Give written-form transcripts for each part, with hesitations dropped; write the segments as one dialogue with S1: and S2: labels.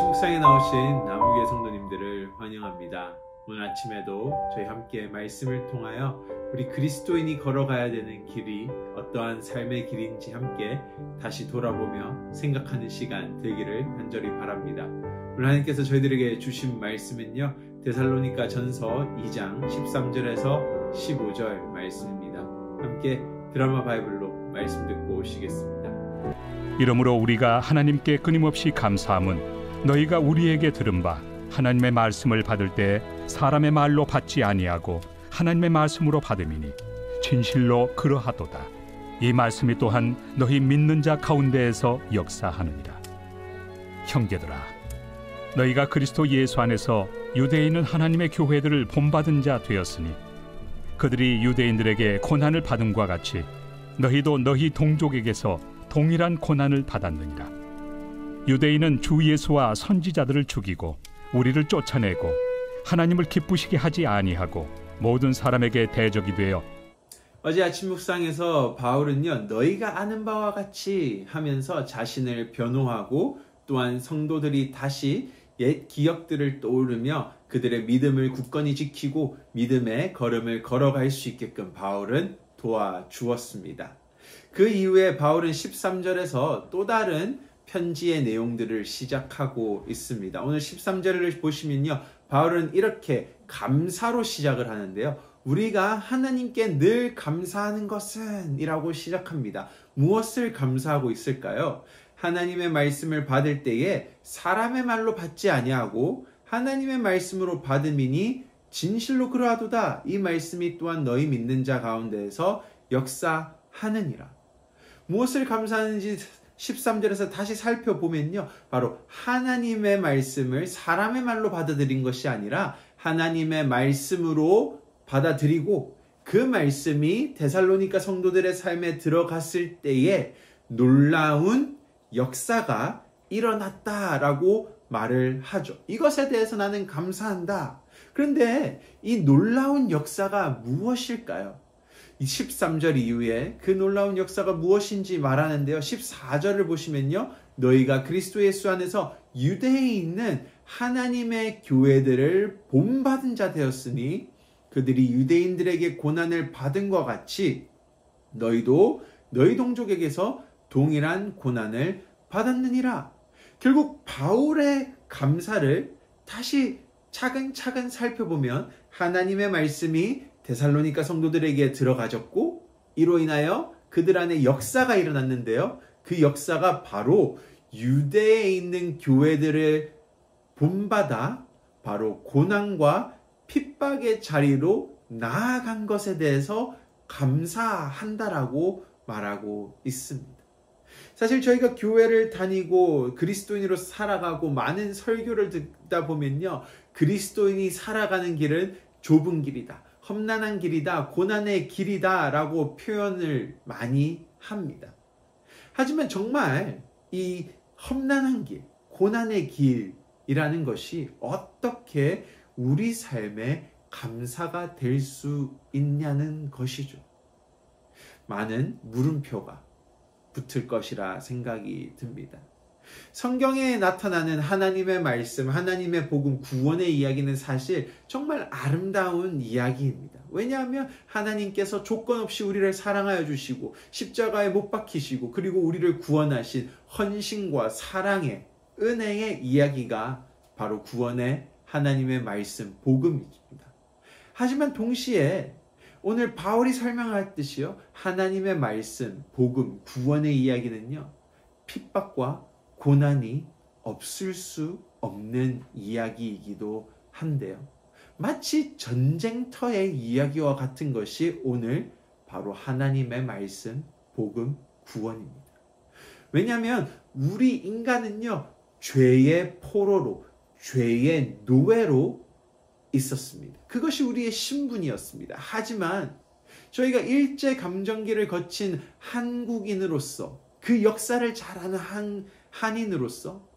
S1: 아침 묵상에 나오신 남우교회 성도님들을 환영합니다. 오늘 아침에도 저희 함께 말씀을 통하여 우리 그리스도인이 걸어가야 되는 길이 어떠한 삶의 길인지 함께 다시 돌아보며 생각하는 시간 되기를 간절히 바랍니다. 오늘 하나님께서 저희들에게 주신 말씀은요, 데살로니가 전서 2장 13절에서 15절 말씀입니다. 함께 드라마 바이블로 말씀 듣고 오시겠습니다.
S2: 이러므로 우리가 하나님께 끊임없이 감사함은 너희가 우리에게 들은 바 하나님의 말씀을 받을 때 사람의 말로 받지 아니하고 하나님의 말씀으로 받음이니 진실로 그러하도다. 이 말씀이 또한 너희 믿는 자 가운데에서 역사하느니라. 형제들아, 너희가 그리스도 예수 안에서 유대인은 하나님의 교회들을 본받은 자 되었으니 그들이 유대인들에게 고난을 받음과 같이 너희도 너희 동족에게서 동일한 고난을 받았느니라. 유대인은 주 예수와 선지자들을 죽이고 우리를 쫓아내고 하나님을 기쁘시게 하지 아니하고 모든 사람에게 대적이 되어.
S1: 어제 아침 묵상에서 바울은요, 너희가 아는 바와 같이 하면서 자신을 변호하고 또한 성도들이 다시 옛 기억들을 떠오르며 그들의 믿음을 굳건히 지키고 믿음의 걸음을 걸어갈 수 있게끔 바울은 도와주었습니다. 그 이후에 바울은 13절에서 또 다른 편지의 내용들을 시작하고 있습니다. 오늘 13절을 보시면요, 바울은 이렇게 감사로 시작을 하는데요. 우리가 하나님께 늘 감사하는 것은 이라고 시작합니다. 무엇을 감사하고 있을까요? 하나님의 말씀을 받을 때에 사람의 말로 받지 아니하고 하나님의 말씀으로 받음이니 진실로 그러하도다. 이 말씀이 또한 너희 믿는 자 가운데에서 역사하느니라. 무엇을 감사하는지 13절에서 다시 살펴보면요, 바로 하나님의 말씀을 사람의 말로 받아들인 것이 아니라 하나님의 말씀으로 받아들이고 그 말씀이 데살로니가 성도들의 삶에 들어갔을 때에 놀라운 역사가 일어났다라고 말을 하죠. 이것에 대해서 나는 감사한다. 그런데 이 놀라운 역사가 무엇일까요? 이 13절 이후에 그 놀라운 역사가 무엇인지 말하는데요. 14절을 보시면요, 너희가 그리스도 예수 안에서 유대에 있는 하나님의 교회들을 본받은 자 되었으니 그들이 유대인들에게 고난을 받은 것 같이 너희도 너희 동족에게서 동일한 고난을 받았느니라. 결국 바울의 감사를 다시 차근차근 살펴보면 하나님의 말씀이 데살로니가 성도들에게 들어가졌고 이로 인하여 그들 안에 역사가 일어났는데요. 그 역사가 바로 유대에 있는 교회들을 본받아 바로 고난과 핍박의 자리로 나아간 것에 대해서 감사한다라고 말하고 있습니다. 사실 저희가 교회를 다니고 그리스도인으로 살아가고 많은 설교를 듣다 보면요, 그리스도인이 살아가는 길은 좁은 길이다, 험난한 길이다, 고난의 길이다 라고 표현을 많이 합니다. 하지만 정말 이 험난한 길, 고난의 길이라는 것이 어떻게 우리 삶에 감사가 될 수 있냐는 것이죠. 많은 물음표가 붙을 것이라 생각이 듭니다. 성경에 나타나는 하나님의 말씀, 하나님의 복음, 구원의 이야기는 사실 정말 아름다운 이야기입니다. 왜냐하면 하나님께서 조건 없이 우리를 사랑하여 주시고 십자가에 못 박히시고 그리고 우리를 구원하신 헌신과 사랑의 은혜의 이야기가 바로 구원의 하나님의 말씀, 복음입니다. 하지만 동시에 오늘 바울이 설명할 듯이요, 하나님의 말씀, 복음, 구원의 이야기는요, 핍박과 고난이 없을 수 없는 이야기이기도 한데요. 마치 전쟁터의 이야기와 같은 것이 오늘 바로 하나님의 말씀, 복음, 구원입니다. 왜냐하면 우리 인간은요, 죄의 포로로, 죄의 노예로 있었습니다. 그것이 우리의 신분이었습니다. 하지만 저희가 일제 감정기를 거친 한국인으로서 그 역사를 잘 아는 한인으로서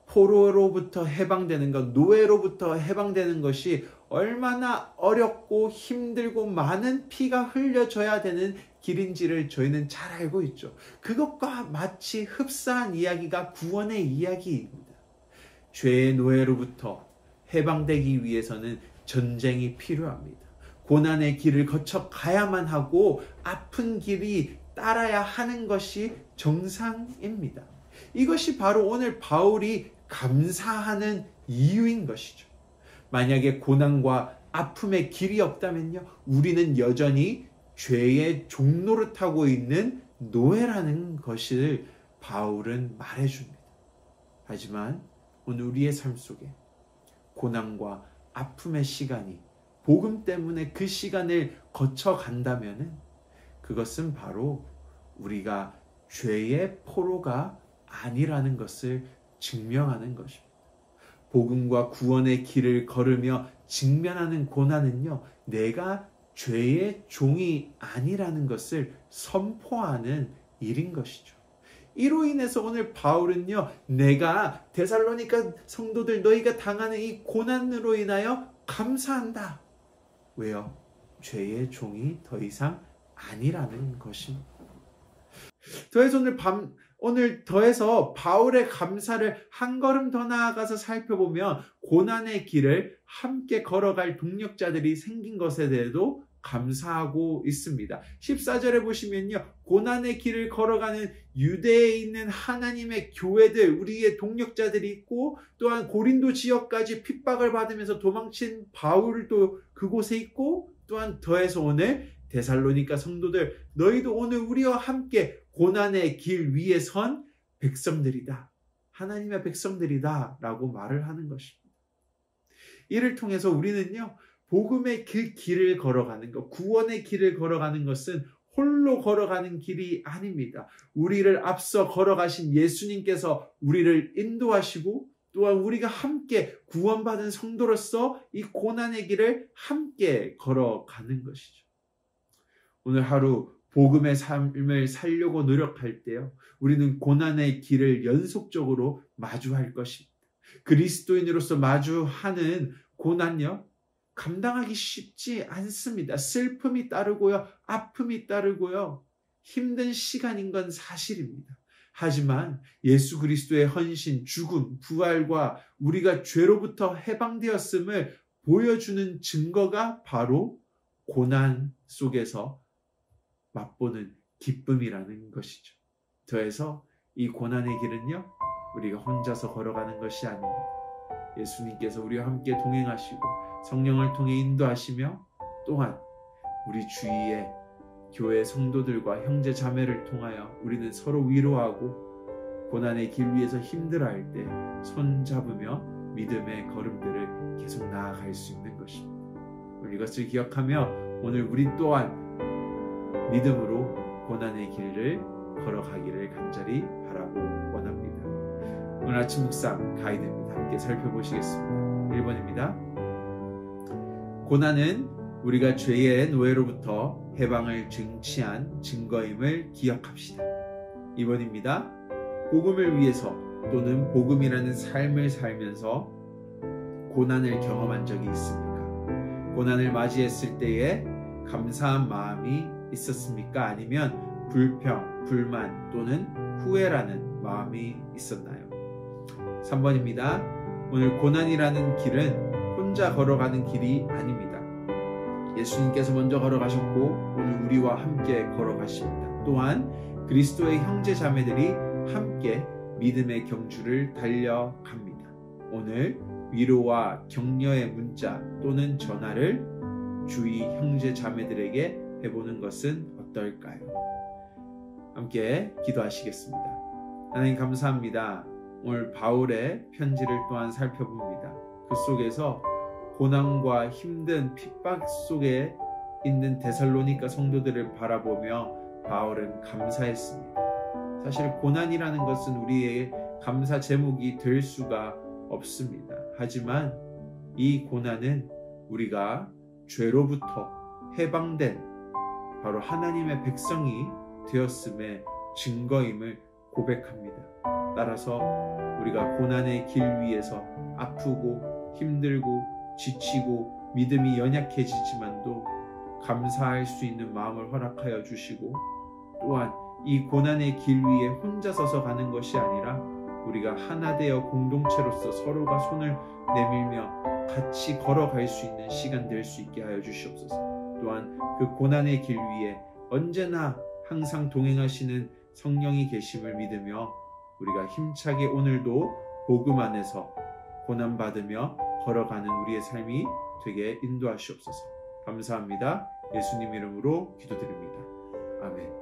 S1: 포로로부터 해방되는 것, 노예로부터 해방되는 것이 얼마나 어렵고 힘들고 많은 피가 흘려져야 되는 길인지를 저희는 잘 알고 있죠. 그것과 마치 흡사한 이야기가 구원의 이야기입니다. 죄의 노예로부터 해방되기 위해서는 전쟁이 필요합니다. 고난의 길을 거쳐 가야만 하고 아픈 길이 따라야 하는 것이 정상입니다. 이것이 바로 오늘 바울이 감사하는 이유인 것이죠. 만약에 고난과 아픔의 길이 없다면요, 우리는 여전히 죄의 종노릇하고 있는 노예라는 것을 바울은 말해줍니다. 하지만 오늘 우리의 삶 속에 고난과 아픔의 시간이 복음 때문에 그 시간을 거쳐간다면 그것은 바로 우리가 죄의 포로가 아니라는 것을 증명하는 것입니다. 복음과 구원의 길을 걸으며 직면하는 고난은요, 내가 죄의 종이 아니라는 것을 선포하는 일인 것이죠. 이로 인해서 오늘 바울은요, 내가 데살로니가 성도들 너희가 당하는 이 고난으로 인하여 감사한다. 왜요? 죄의 종이 더 이상 아니라는 것입니다. 오늘 더해서 바울의 감사를 한 걸음 더 나아가서 살펴보면 고난의 길을 함께 걸어갈 동력자들이 생긴 것에 대해도 감사하고 있습니다. 14절에 보시면요, 고난의 길을 걸어가는 유대에 있는 하나님의 교회들, 우리의 동력자들이 있고, 또한 고린도 지역까지 핍박을 받으면서 도망친 바울도 그곳에 있고, 또한 더해서 오늘 데살로니가 성도들, 너희도 오늘 우리와 함께 고난의 길 위에 선 백성들이다, 하나님의 백성들이다 라고 말을 하는 것입니다. 이를 통해서 우리는요, 복음의 그 길을 걸어가는 것, 구원의 길을 걸어가는 것은 홀로 걸어가는 길이 아닙니다. 우리를 앞서 걸어가신 예수님께서 우리를 인도하시고, 또한 우리가 함께 구원받은 성도로서 이 고난의 길을 함께 걸어가는 것이죠. 오늘 하루 복음의 삶을 살려고 노력할 때요, 우리는 고난의 길을 연속적으로 마주할 것입니다. 그리스도인으로서 마주하는 고난요, 감당하기 쉽지 않습니다. 슬픔이 따르고요, 아픔이 따르고요, 힘든 시간인 건 사실입니다. 하지만 예수 그리스도의 헌신, 죽음, 부활과 우리가 죄로부터 해방되었음을 보여주는 증거가 바로 고난 속에서 맛보는 기쁨이라는 것이죠. 더해서 이 고난의 길은요, 우리가 혼자서 걸어가는 것이 아닙니다. 예수님께서 우리와 함께 동행하시고 성령을 통해 인도하시며, 또한 우리 주위의 교회 성도들과 형제 자매를 통하여 우리는 서로 위로하고 고난의 길 위에서 힘들어할 때 손잡으며 믿음의 걸음들을 계속 나아갈 수 있는 것입니다. 이것을 기억하며 오늘 우리 또한 믿음으로 고난의 길을 걸어가기를 간절히 바라고 원합니다. 오늘 아침 묵상 가이드입니다. 함께 살펴보시겠습니다. 1번입니다. 고난은 우리가 죄의 노예로부터 해방을 증취한 증거임을 기억합시다. 2번입니다. 복음을 위해서 또는 복음이라는 삶을 살면서 고난을 경험한 적이 있습니까? 고난을 맞이했을 때에 감사한 마음이 있었습니까? 아니면 불평, 불만 또는 후회라는 마음이 있었나요? 3번입니다. 오늘 고난이라는 길은 혼자 걸어가는 길이 아닙니다. 예수님께서 먼저 걸어가셨고 오늘 우리와 함께 걸어가십니다. 또한 그리스도의 형제 자매들이 함께 믿음의 경주를 달려갑니다. 오늘 위로와 격려의 문자 또는 전화를 주위 형제 자매들에게 해보는 것은 어떨까요? 함께 기도하시겠습니다. 하나님 감사합니다. 오늘 바울의 편지를 또한 살펴봅니다. 그 속에서 고난과 힘든 핍박 속에 있는 데살로니가 성도들을 바라보며 바울은 감사했습니다. 사실 고난이라는 것은 우리의 감사 제목이 될 수가 없습니다. 하지만 이 고난은 우리가 죄로부터 해방된 바로 하나님의 백성이 되었음의 증거임을 고백합니다. 따라서 우리가 고난의 길 위에서 아프고 힘들고 지치고 믿음이 연약해지지만도 감사할 수 있는 마음을 허락하여 주시고, 또한 이 고난의 길 위에 혼자 서서 가는 것이 아니라 우리가 하나 되어 공동체로서 서로가 손을 내밀며 같이 걸어갈 수 있는 시간 될 수 있게 하여 주시옵소서. 또한 그 고난의 길 위에 언제나 항상 동행하시는 성령이 계심을 믿으며 우리가 힘차게 오늘도 복음 안에서 고난받으며 걸어가는 우리의 삶이 되게 인도하시옵소서. 감사합니다. 예수님 이름으로 기도드립니다. 아멘.